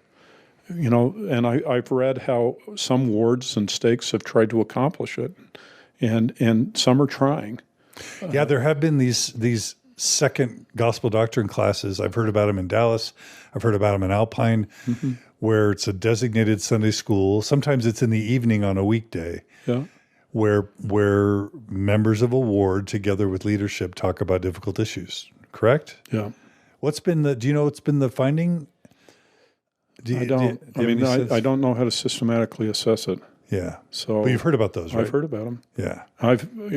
And I've read how some wards and stakes have tried to accomplish it, and some are trying. Yeah, there have been these second gospel doctrine classes. I've heard about them in Dallas. I've heard about them in Alpine, where it's a designated Sunday school. Sometimes it's in the evening on a weekday, where members of a ward, together with leadership, talk about difficult issues. Correct? Yeah. Do you know what's been the finding? I don't. I don't know how to systematically assess it. Yeah. So, but you've heard about those, right? I've heard about them. Yeah.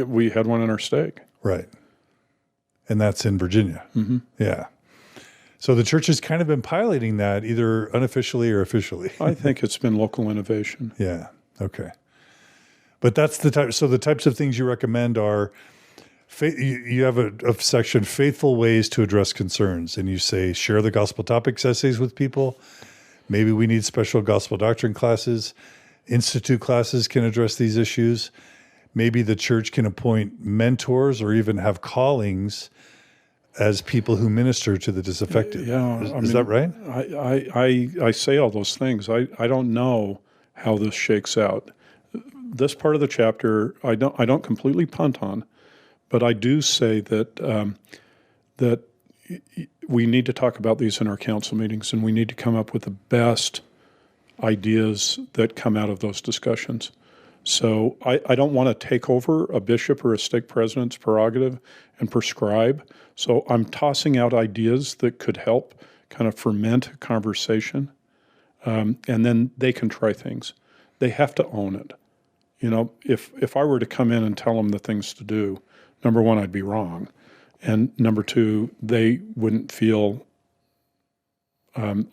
We had one in our stake. Right. And that's in Virginia. Mm-hmm. Yeah. So the church has kind of been piloting that, either unofficially or officially. I think it's been local innovation. Yeah. Okay. But that's the type. So the types of things you recommend are, you have a section, faithful ways to address concerns, and you say share the gospel topics essays with people. Maybe we need special gospel doctrine classes. Institute classes can address these issues. Maybe the church can appoint mentors or even have callings as people who minister to the disaffected. Yeah, is that right? I say all those things. I don't know how this shakes out. This part of the chapter I don't completely punt on, but I do say that that we need to talk about these in our council meetings, and we need to come up with the best ideas that come out of those discussions. So I don't want to take over a bishop or a stake president's prerogative and prescribe. So I'm tossing out ideas that could help kind of ferment a conversation, and then they can try things. They have to own it. If I were to come in and tell them the things to do, number one, I'd be wrong. And number two, they wouldn't feel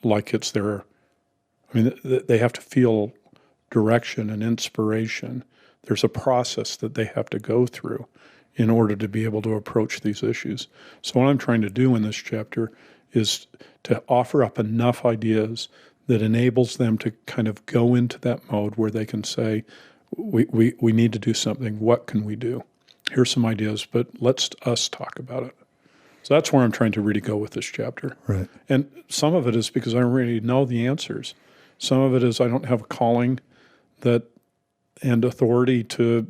like it's their, they have to feel direction and inspiration. There's a process that they have to go through in order to be able to approach these issues. So what I'm trying to do in this chapter is to offer up enough ideas that enables them to kind of go into that mode where they can say, We need to do something. What can we do? Here's some ideas, but let's us talk about it. So that's where I'm trying to really go with this chapter. Right. And some of it is because I don't really know the answers. Some of it is I don't have a calling and authority to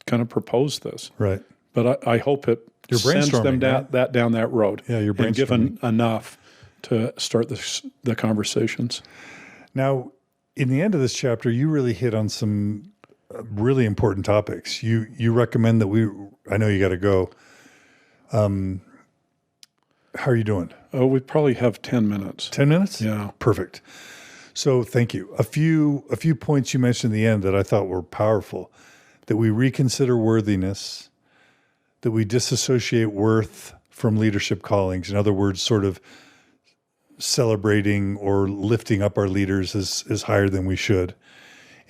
kind of propose this. Right. But I hope it You're sends them brainstorming, down that road. Yeah, you're brainstorming. And given enough to start the conversations. Now, in the end of this chapter, you really hit on some really important topics. You recommend that I know you got to go. How are you doing? Oh, we probably have 10 minutes. 10 minutes? Yeah. Perfect. So thank you. A few points you mentioned in the end that I thought were powerful, that we reconsider worthiness, that we disassociate worth from leadership callings. In other words, sort of celebrating or lifting up our leaders is higher than we should,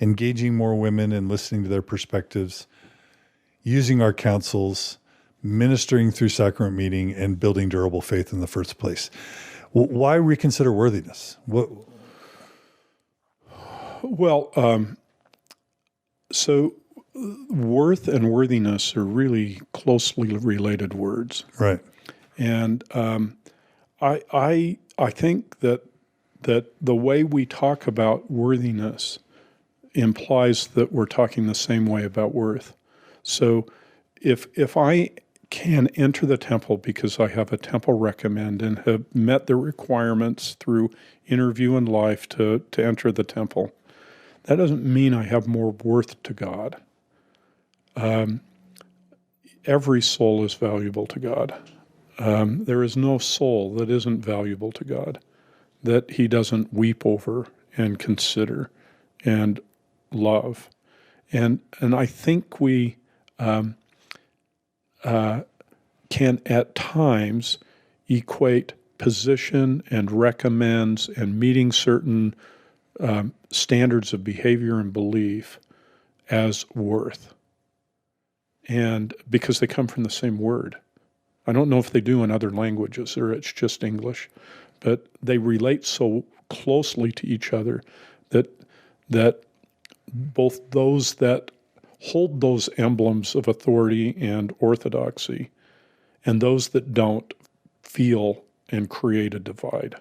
engaging more women and listening to their perspectives, using our counsels, ministering through sacrament meeting, and building durable faith in the first place. Well, why reconsider worthiness? So worth and worthiness are really closely related words. Right. And I think that the way we talk about worthiness implies that we're talking the same way about worth. So if I can enter the temple because I have a temple recommend and have met the requirements through interview and life to enter the temple, that doesn't mean I have more worth to God. Every soul is valuable to God. There is no soul that isn't valuable to God, that he doesn't weep over and consider and love. And I think we can at times equate position and recommends and meeting certain standards of behavior and belief as worth. And because they come from the same word. I don't know if they do in other languages or it's just English, but they relate so closely to each other that both those that hold those emblems of authority and orthodoxy and those that don't feel and create a divide.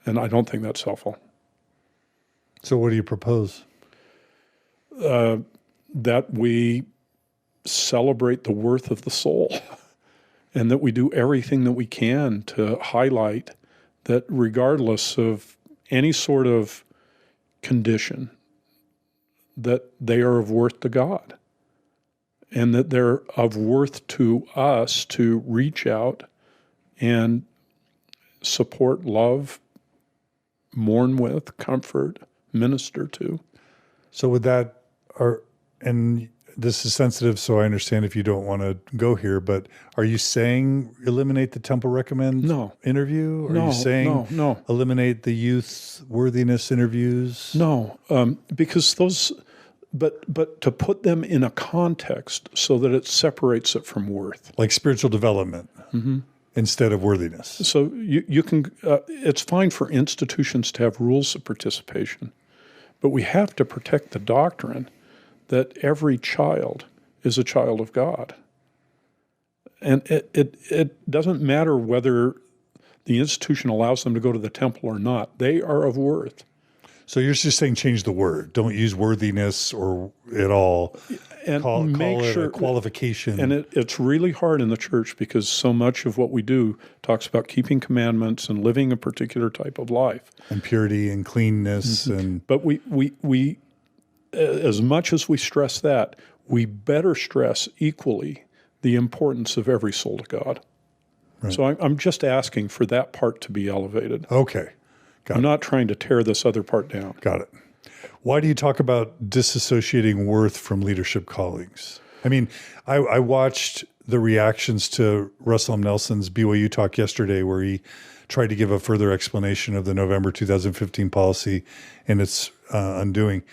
And I don't think that's helpful. So what do you propose? That we celebrate the worth of the soul and that we do everything that we can to highlight that regardless of any sort of condition, that they are of worth to God and that they're of worth to us to reach out and support, love, mourn with, comfort, minister to. So with that, and this is sensitive, so I understand if you don't want to go here, but are you saying eliminate the temple recommend interview? Are you saying no. Eliminate the youth worthiness interviews? No, because those, but to put them in a context so that it separates it from worth. Like spiritual development instead of worthiness. So you can, it's fine for institutions to have rules of participation, but we have to protect the doctrine that every child is a child of God. And it doesn't matter whether the institution allows them to go to the temple or not. They are of worth. So you're just saying change the word. Don't use worthiness or at all. And call make it sure a qualification. And it's really hard in the church because so much of what we do talks about keeping commandments and living a particular type of life. And purity and cleanness. But we as much as we stress that, we better stress equally the importance of every soul to God. Right. So I'm just asking for that part to be elevated. Okay. I'm not trying to tear this other part down. Got it. Why do you talk about disassociating worth from leadership callings? I mean, I watched the reactions to Russell M. Nelson's BYU talk yesterday where he tried to give a further explanation of the November 2015 policy and its undoing.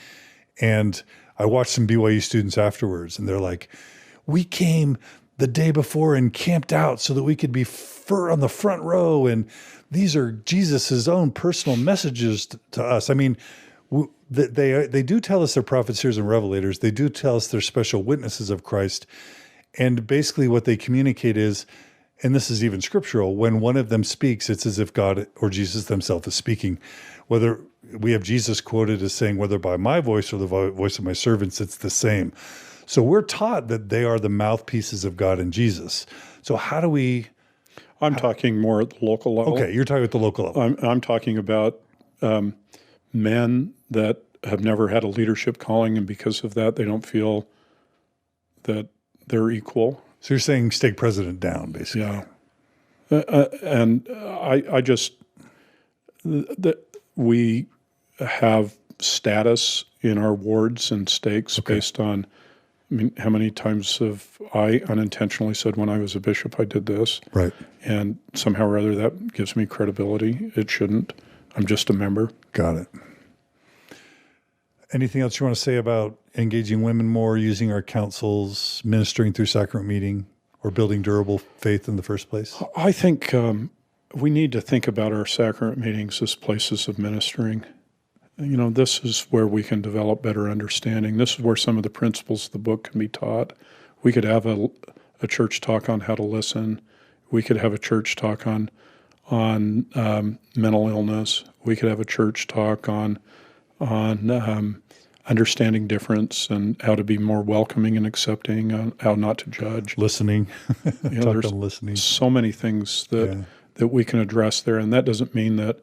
And I watched some BYU students afterwards, and they're like, we came the day before and camped out so that we could be on the front row, and these are Jesus's own personal messages to us. I mean, they do tell us they're prophets, seers, and revelators. They do tell us they're special witnesses of Christ. And basically what they communicate is, and this is even scriptural, when one of them speaks, it's as if God or Jesus themselves is speaking. Whether we have Jesus quoted as saying, whether by my voice or the voice of my servants, it's the same. So we're taught that they are the mouthpieces of God and Jesus. So how do we... I'm talking more at the local level. Okay, you're talking at the local level. I'm talking about men that have never had a leadership calling, and because of that, they don't feel that they're equal. So you're saying stake president down, basically. Yeah. And I just, that we have status in our wards and stakes based on, I mean, how many times have I unintentionally said when I was a bishop I did this? Right. And somehow or other that gives me credibility. It shouldn't. I'm just a member. Got it. Anything else you want to say about engaging women more, using our councils, ministering through sacrament meeting, or building durable faith in the first place? I think we need to think about our sacrament meetings as places of ministering. You know, this is where we can develop better understanding. This is where some of the principles of the book can be taught. We could have a church talk on how to listen. We could have a church talk on mental illness. We could have a church talk on understanding difference and how to be more welcoming and accepting, how not to judge. Listening. You know, there's listening. so many things that we can address there, and that doesn't mean that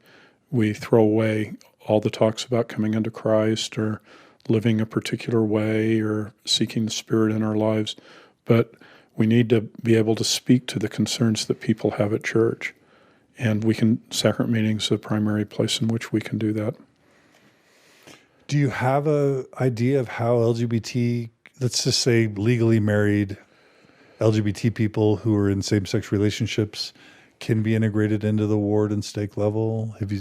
we throw away all the talks about coming unto Christ or living a particular way or seeking the Spirit in our lives, but we need to be able to speak to the concerns that people have at church, and sacrament meetings is the primary place in which we can do that. Do you have an idea of how LGBT, let's just say legally married LGBT people who are in same-sex relationships can be integrated into the ward and stake level? Have you...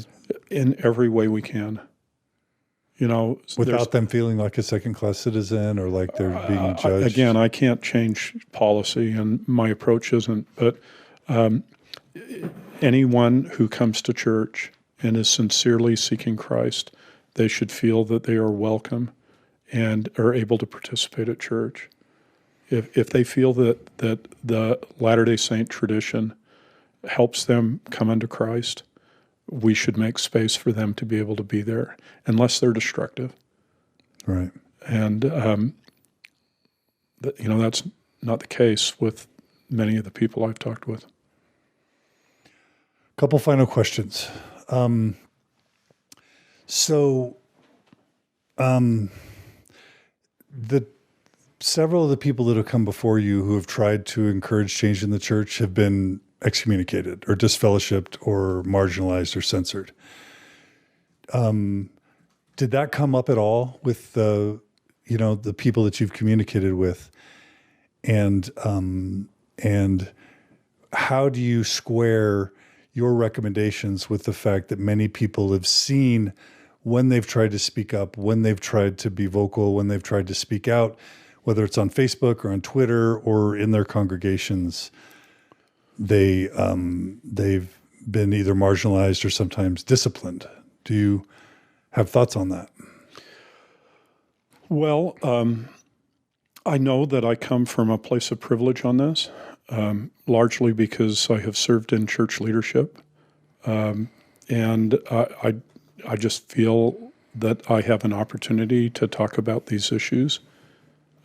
In every way we can. You know, without them feeling like a second-class citizen or like they're being judged? Again, I can't change policy, and my approach isn't, but anyone who comes to church and is sincerely seeking Christ, they should feel that they are welcome and are able to participate at church. If they feel that the Latter-day Saint tradition helps them come unto Christ, we should make space for them to be able to be there, unless they're destructive. Right. And, you know, that's not the case with many of the people I've talked with. Couple final questions. Several of the people that have come before you who have tried to encourage change in the church have been excommunicated or disfellowshipped or marginalized or censored. Did that come up at all with the people that you've communicated with? And how do you square your recommendations with the fact that many people have seen when they've tried to speak up, when they've tried to be vocal, when they've tried to speak out, whether it's on Facebook or on Twitter or in their congregations, they've been either marginalized or sometimes disciplined. Do you have thoughts on that? Well, I know that I come from a place of privilege on this, largely because I have served in church leadership, and I just feel that I have an opportunity to talk about these issues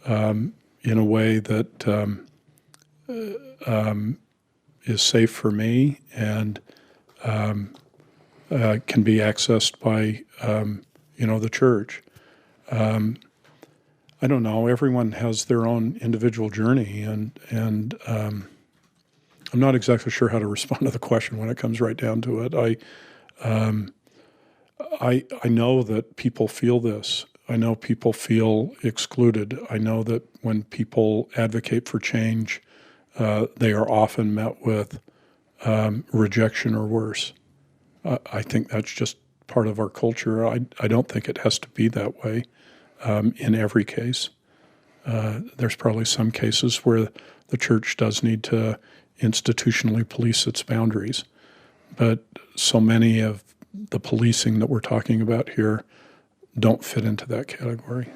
in a way that is safe for me and can be accessed by the church. I don't know. Everyone has their own individual journey, and I'm not exactly sure how to respond to the question when it comes right down to it. I know that people feel this. I know people feel excluded. I know that when people advocate for change, they are often met with rejection or worse. I think that's just part of our culture. I don't think it has to be that way in every case. There's probably some cases where the church does need to institutionally police its boundaries, but so many of the policing that we're talking about here don't fit into that category.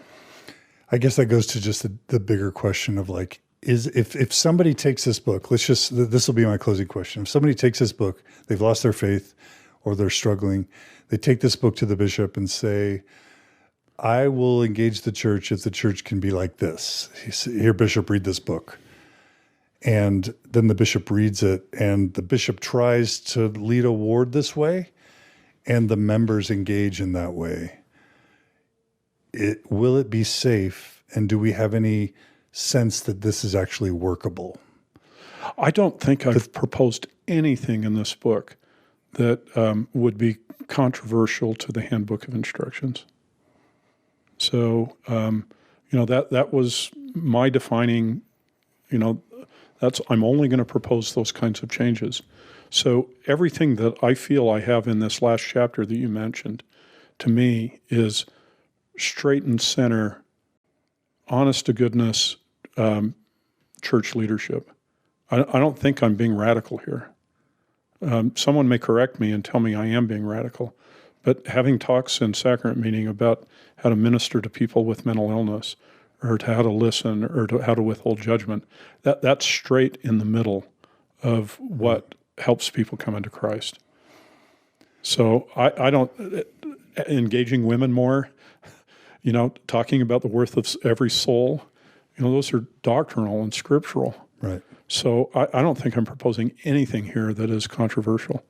I guess that goes to just the bigger question of like, if somebody takes this book, this will be my closing question. If somebody takes this book, they've lost their faith or they're struggling, they take this book to the bishop and say, I will engage the church if the church can be like this. Here, bishop, read this book. And then the bishop reads it, and the bishop tries to lead a ward this way, and the members engage in that way. Will it be safe, and do we have any sense that this is actually workable? I don't think I've proposed anything in this book that would be controversial to the Handbook of Instructions. So, that was my defining, I'm only going to propose those kinds of changes. So everything that I feel I have in this last chapter that you mentioned, to me, is straight and center, honest to goodness, church leadership. I don't think I'm being radical here. Someone may correct me and tell me I am being radical, but having talks in sacrament meeting about how to minister to people with mental illness, or to how to listen, or to how to withhold judgment, that's straight in the middle of what helps people come into Christ. So I don't, engaging women more, talking about the worth of every soul, those are doctrinal and scriptural. Right. So I don't think I'm proposing anything here that is controversial.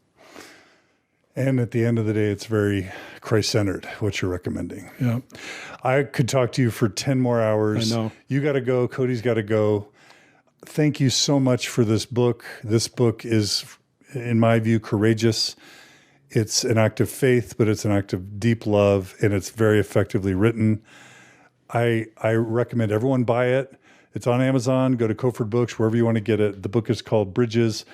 And at the end of the day, it's very Christ-centered, what you're recommending. Yeah. I could talk to you for 10 more hours. I know. You got to go. Cody's got to go. Thank you so much for this book. This book is, in my view, courageous. It's an act of faith, but it's an act of deep love, and it's very effectively written. I recommend everyone buy it. It's on Amazon. Go to Koford Books, wherever you want to get it. The book is called Bridges,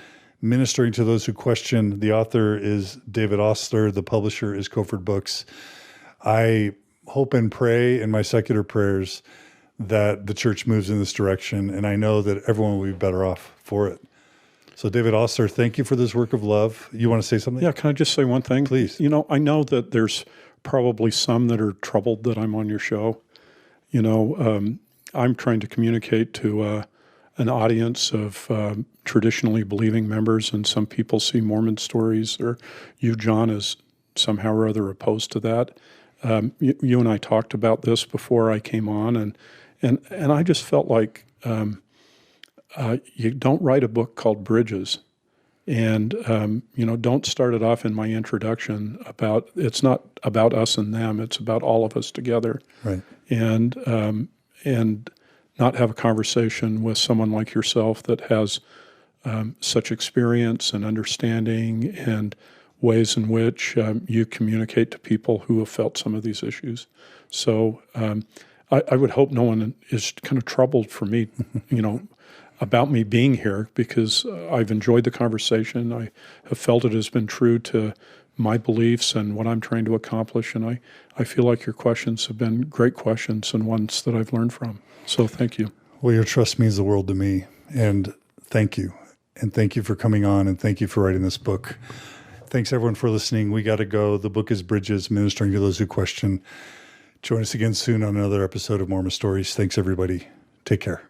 Ministering to Those Who Question. The author is David Ostler. The publisher is Koford Books. I hope and pray in my secular prayers that the church moves in this direction, and I know that everyone will be better off for it. So David Ostler, thank you for this work of love. You want to say something? Yeah, can I just say one thing? Please. I know that there's probably some that are troubled that I'm on your show. I'm trying to communicate to an audience of traditionally believing members, and some people see Mormon stories, or you, John, as somehow or other opposed to that. You and I talked about this before I came on, and I just felt like you don't write a book called Bridges, and don't start it off in my introduction about, it's not about us and them, it's about all of us together. Right. And not have a conversation with someone like yourself that has such experience and understanding and ways in which you communicate to people who have felt some of these issues. So I would hope no one is kind of troubled for me, about me being here, because I've enjoyed the conversation. I have felt it has been true to my beliefs and what I'm trying to accomplish, and I feel like your questions have been great questions and ones that I've learned from. So thank you. Well, your trust means the world to me, and thank you. And thank you for coming on, and thank you for writing this book. Thanks, everyone, for listening. We got to go. The book is Bridges, Ministering to Those Who Question. Join us again soon on another episode of Mormon Stories. Thanks, everybody. Take care.